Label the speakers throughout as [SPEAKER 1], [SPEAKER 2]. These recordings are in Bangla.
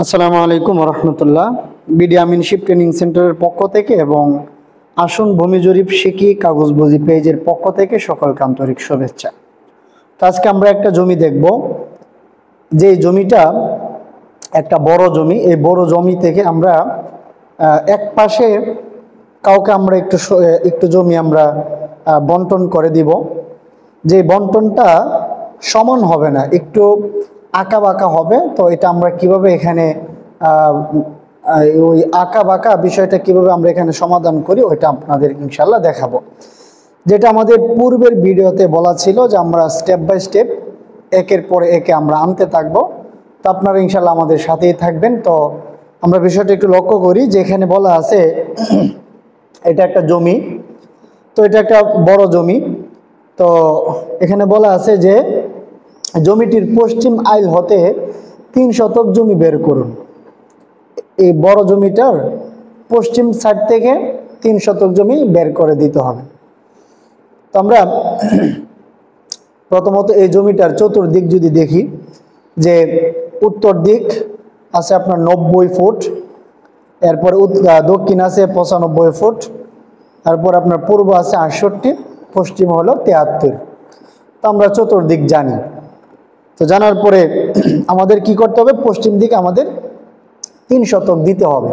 [SPEAKER 1] আসসালামু আলাইকুম রহমতুল্লাহ। বিডিআমিনশিপ ট্রেনিং সেন্টারের পক্ষ থেকে এবং আসুন ভূমি জরিপ শিখি কাগজবজি পেজের পক্ষ থেকে সকলকে আন্তরিক শুভেচ্ছা। তো আজকে আমরা একটা জমি দেখব, যে জমিটা একটা বড় জমি। এই বড় জমি থেকে আমরা এক পাশে কাউকে আমরা একটু জমি আমরা বন্টন করে দিব। যে বন্টনটা সমান হবে না, একটু আঁকা বাঁকা হবে। তো এটা আমরা কিভাবে এখানে ওই আঁকা বাঁকা বিষয়টা কিভাবে আমরা এখানে সমাধান করি ওইটা আপনাদের ইনশাল্লাহ দেখাবো। যেটা আমাদের পূর্বের ভিডিওতে বলা ছিল যে আমরা স্টেপ বাই স্টেপ একের পরে একে আমরা আনতে থাকবো। তো আপনারা ইনশাল্লাহ আমাদের সাথেই থাকবেন। তো আমরা বিষয়টা একটু লক্ষ্য করি যে এখানে বলা আছে এটা একটা জমি। তো এটা একটা বড় জমি। তো এখানে বলা আছে যে জমিটির পশ্চিম আইল হতে 3 শতক জমি বের করুন। এই বড় জমিটার পশ্চিম সাইড থেকে 3 শতক জমি বের করে দিতে হবে। তো আমরা প্রথমত এই জমিটার চতুর্দিক যদি দেখি, যে উত্তর দিক আছে আপনার 90 ফুট, এরপর দক্ষিণ আছে 95 ফুট, তারপর আপনার পূর্ব আছে 68, পশ্চিম হলো 73। তো আমরা চতুর্দিক জানি। তো জানার পরে আমাদের কি করতে হবে, পশ্চিম দিকে আমাদের 3 শতক দিতে হবে।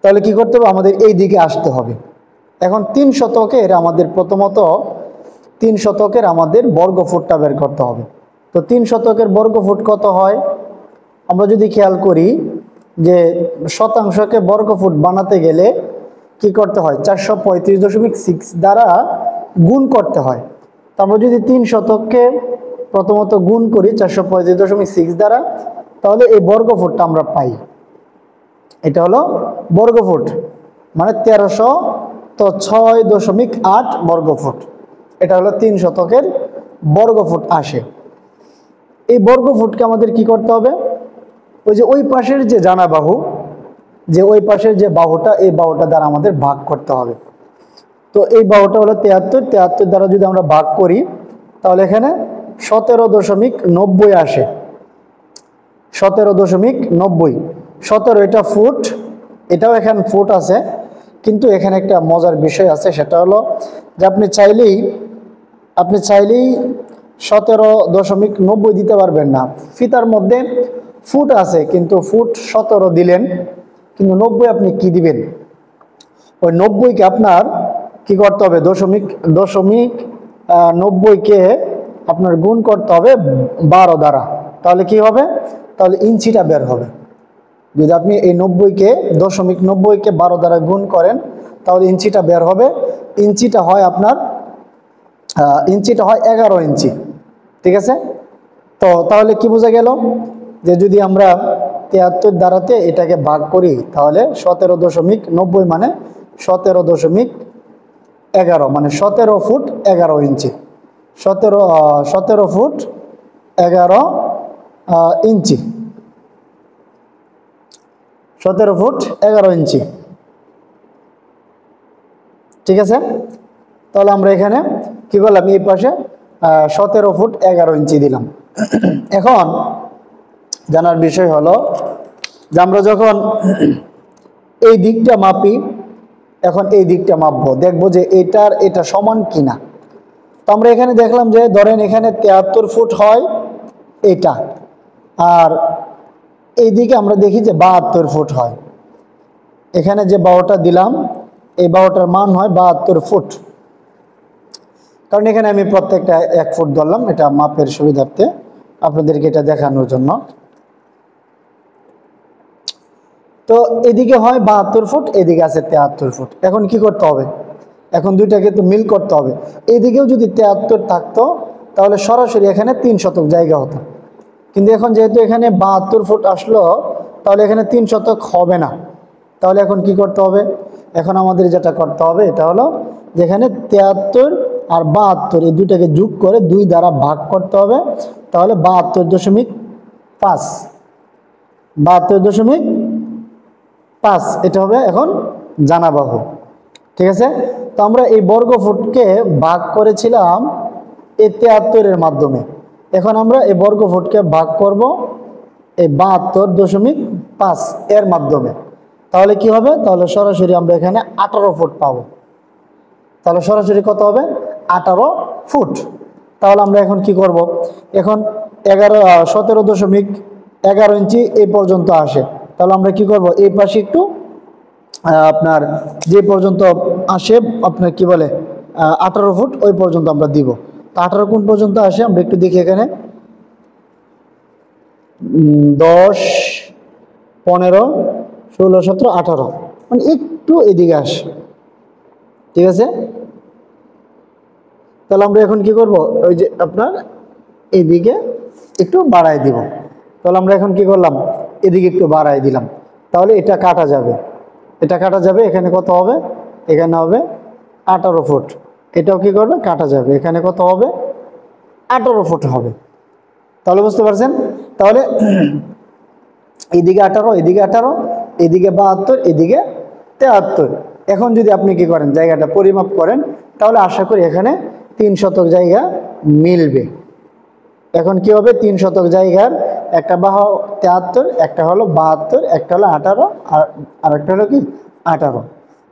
[SPEAKER 1] তাহলে কি করতে হবে, আমাদের এই দিকে আসতে হবে। এখন 3 শতকের আমাদের প্রথমত 3 শতকের আমাদের বর্গফুটটা বের করতে হবে। তো 3 শতকের বর্গফুট কত হয়, আমরা যদি খেয়াল করি যে শতাংশকে বর্গফুট বানাতে গেলে কি করতে হয়, 435.6 দ্বারা গুণ করতে হয়। তো আমরা যদি 3 শতককে প্রথমত গুণ করি 435.6 দ্বারা, তাহলে এই বর্গফুটটা আমরা পাই। এটা হলো বর্গফুট, মানে 1306.8 বর্গফুট। এটা হলো 3 শতকের বর্গফুট আসে। এই বর্গফুটকে আমাদের কি করতে হবে, ওই যে ওই পাশের যে জানা বাহু, যে ওই পাশের যে বাহুটা, এই বাহুটা দ্বারা আমাদের ভাগ করতে হবে। তো এই বাহুটা হলো 73 দ্বারা যদি আমরা ভাগ করি তাহলে এখানে 17.90 আসে। 17.90, 17 এটা ফুট, এটাও এখানে ফুট আছে। কিন্তু এখানে একটা মজার বিষয় আছে, সেটা হলো যে আপনি চাইলেই 17.90 দিতে পারবেন না। ফিতার মধ্যে ফুট আছে, কিন্তু ফুট 17 দিলেন, কিন্তু 90 আপনি কি দিবেন, ওই 90কে আপনার কি করতে হবে, দশমিক 90কে আপনার গুণ করতে হবে 12 দ্বারা। তাহলে কি হবে, তাহলে ইঞ্চিটা বের হবে। যদি আপনি এই 90কে 12 দ্বারা গুণ করেন তাহলে ইঞ্চিটা বের হবে। ইঞ্চিটা হয় আপনার 11 ইঞ্চি। ঠিক আছে। তো তাহলে কি বোঝা গেল, যে যদি আমরা 73 দ্বারাতে এটাকে ভাগ করি তাহলে 17.90 মানে 17.11 মানে 17 ফুট 11 ইঞ্চি। 17 ফুট 11 ইঞ্চি, 17 ফুট 11 ইঞ্চি। ঠিক আছে। তাহলে আমরা এখানে কি করলাম, এই পাশে 17 ফুট 11 ইঞ্চি দিলাম। এখন জানার বিষয় হলো যে আমরা যখন এই দিকটা মাপি, এখন এই দিকটা মাপবো, দেখবো যে এটা সমান কিনা। তো আমরা এখানে দেখলাম যে ধরেন এখানে 73 ফুট হয় এটা, আর এইদিকে আমরা দেখি যে 72 ফুট হয়। এখানে যে বাহুটা দিলাম এই বাহুটার মান হয় 72 ফুট, কারণ এখানে আমি প্রত্যেকটা 1 ফুট ধরলাম, এটা মাপের সুবিধার্থে আপনাদেরকে এটা দেখানোর জন্য। তো এদিকে হয় 72 ফুট, এদিকে আছে 73 ফুট। এখন কি করতে হবে, এখন দুইটাকে তো মিল করতে হবে। এইদিকেও যদি 73 থাকতো তাহলে সরাসরি এখানে 3 শতক জায়গা হতো, কিন্তু এখন যেহেতু এখানে 72 ফুট আসলো তাহলে এখানে 3 শতক হবে না। তাহলে এখন কি করতে হবে, এখন আমাদের যেটা করতে হবে এটা হলো যেখানে 73 আর 72 এই দুইটাকে যোগ করে 2 দ্বারা ভাগ করতে হবে। তাহলে 72.5 72.5 এটা হবে এখন জানা বাহু। ঠিক আছে। তো আমরা এই বর্গফুটকে ভাগ করেছিলাম এই 73 এর মাধ্যমে। এখন আমরা এই বর্গফুটকে ভাগ করব এই 72.5 এর মাধ্যমে, তাহলে কি হবে? তাহলে সরাসরি আমরা এখানে 18 ফুট পাবো। তাহলে সরাসরি কত হবে? 18 ফুট। তাহলে আমরা এখন কি করব? এখন 17.11 ইঞ্চি এই পর্যন্ত আসে। তাহলে আমরা কি করব? এই পাশে একটু আপনার যে পর্যন্ত আসে আপনার কি বলে 18 ফুট ওই পর্যন্ত আমরা দিব। তো 18 কোন পর্যন্ত আসে আমরা একটু দেখি এখানে 10, 15, 16, 17, 18 মানে একটু এদিকে আসে, ঠিক আছে? তাহলে আমরা এখন কি করব? ওই যে আপনার এদিকে একটু বাড়াই দিব। তাহলে আমরা এখন কি করলাম? এদিকে একটু বাড়াই দিলাম। তাহলে এটা কাটা যাবে, এটা কাটা যাবে। এখানে কত হবে? এখানে হবে 18 ফুট। এটাও কি করবে? কাটা যাবে। এখানে কত হবে? 18 ফুট হবে। তাহলে বুঝতে পারছেন? তাহলে এদিকে 18, এদিকে 18, এদিকে 72, এদিকে 73। এখন যদি আপনি কি করেন? জায়গাটা পরিমাপ করেন, তাহলে আশা করি এখানে 3 শতক জায়গা মিলবে। এখন কি হবে? 3 শতক জায়গার একটা বাহু 73, একটা হলো 72, একটা হলো 18, আর একটা হলো কি 18।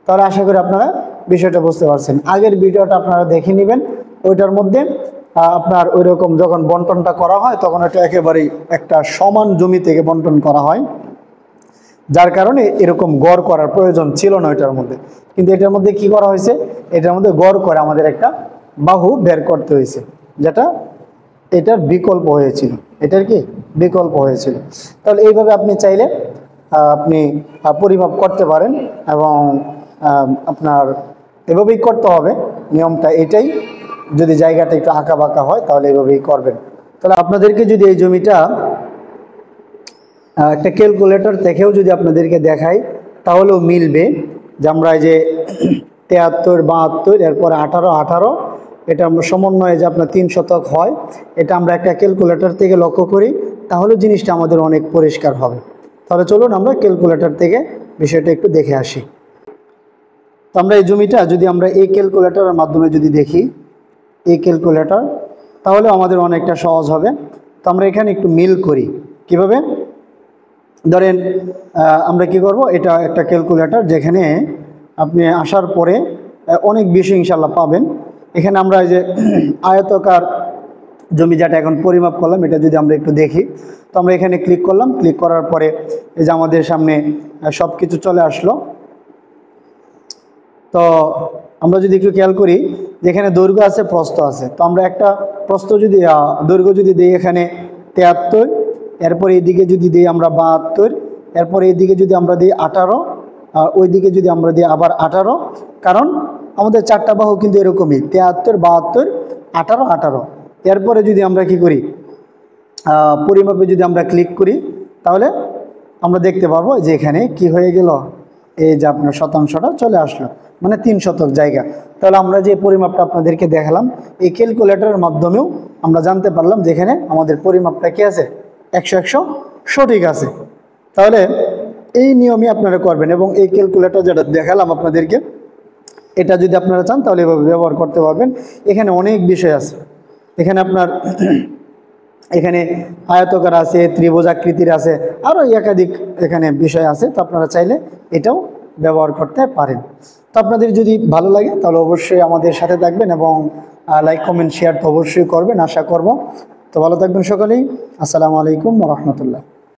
[SPEAKER 1] তাহলে আশা করি আপনারা বিষয়টা বুঝতে পারছেন। আগের ভিডিওটা আপনারা দেখে নেবেন, ওইটার মধ্যে আপনার ওই রকম যখন বন্টনটা করা হয় তখন এটা একেবারেই একটা সমান জমি থেকে বন্টন করা হয়, যার কারণে এরকম গড় করার প্রয়োজন ছিল না এটার মধ্যে। কিন্তু এটার মধ্যে কি করা হয়েছে? এটার মধ্যে গড় করে আমাদের একটা বাহু বের করতে হয়েছে, যেটা এটার বিকল্প হয়েছিল। এটার কি বিকল্প হয়েছিল। তাহলে এইভাবে আপনি চাইলে আপনি পরিমাপ করতে পারেন, এবং আপনার এভাবেই করতে হবে। নিয়মটা এটাই। যদি জায়গাটা একটু আঁকা বাঁকা হয় তাহলে এভাবেই করবেন। তাহলে আপনাদেরকে যদি এই জমিটা একটা ক্যালকুলেটর দেখেও যদি আপনাদেরকে দেখাই তাহলেও মিলবে, যে আমরা এই যে 73, 72, এরপরে 18, 18 এটা আমরা সমন্বয়ে যে আপনার 3 শতক হয়, এটা আমরা একটা ক্যালকুলেটর থেকে লক্ষ্য করি, তাহলে জিনিসটা আমাদের অনেক পরিষ্কার হবে। তাহলে চলুন আমরা ক্যালকুলেটর থেকে বিষয়টা একটু দেখে আসি। তো আমরা এই জমিটা যদি আমরা এই ক্যালকুলেটরের মাধ্যমে যদি দেখি, এই ক্যালকুলেটর, তাহলে আমাদের অনেকটা সহজ হবে। তো আমরা এখানে একটু মিল করি। কিভাবে? ধরেন আমরা কি করব? এটা একটা ক্যালকুলেটর, যেখানে আপনি আসার পরে অনেক বিষয় ইনশাল্লাহ পাবেন। এখানে আমরা এই যে আয়তকার জমি যেটা এখন পরিমাপ করলাম, এটা যদি আমরা একটু দেখি, তো আমরা এখানে ক্লিক করলাম। ক্লিক করার পরে এই যে আমাদের সামনে সব কিছু চলে আসলো। তো আমরা যদি একটু খেয়াল করি, যেখানে দৈর্ঘ্য আছে, প্রস্থ আছে, তো আমরা একটা প্রস্থ যদি দৈর্ঘ্য যদি দিই এখানে 73, এরপরে এইদিকে যদি দিই আমরা 72, এরপরে এইদিকে যদি আমরা দিই 18, ওইদিকে যদি আমরা দিই আবার 18, কারণ আমাদের চারটা বাহু কিন্তু এরকমই 73, 72, 18, 18। এরপরে যদি আমরা কি করি, পরিমাপে যদি আমরা ক্লিক করি, তাহলে আমরা দেখতে পারবো যে এখানে কি হয়ে গেল, এই যে আপনার শতাংশটা চলে আসলো, মানে 3 শতক জায়গা। তাহলে আমরা যে পরিমাপটা আপনাদেরকে দেখালাম, এই ক্যালকুলেটরের মাধ্যমেও আমরা জানতে পারলাম যে এখানে আমাদের পরিমাপটা কি আছে, 100 সঠিক আছে। তাহলে এই নিয়মই আপনারা করবেন, এবং এই ক্যালকুলেটর যেটা দেখালাম আপনাদেরকে, এটা যদি আপনারা চান তাহলে এভাবে ব্যবহার করতে পারবেন। এখানে অনেক বিষয় আছে। এখানে আপনার এখানে আয়তকার আছে, ত্রিভুজাকৃতির আছে, আরও একাধিক এখানে বিষয় আছে। তো আপনারা চাইলে এটাও ব্যবহার করতে পারেন। তো আপনাদের যদি ভালো লাগে তাহলে অবশ্যই আমাদের সাথে থাকবেন, এবং লাইক, কমেন্ট, শেয়ার তো অবশ্যই করবেন, আশা করব। তো ভালো থাকবেন সকলেই। আসসালামু আলাইকুম ওয়া রাহমাতুল্লাহ।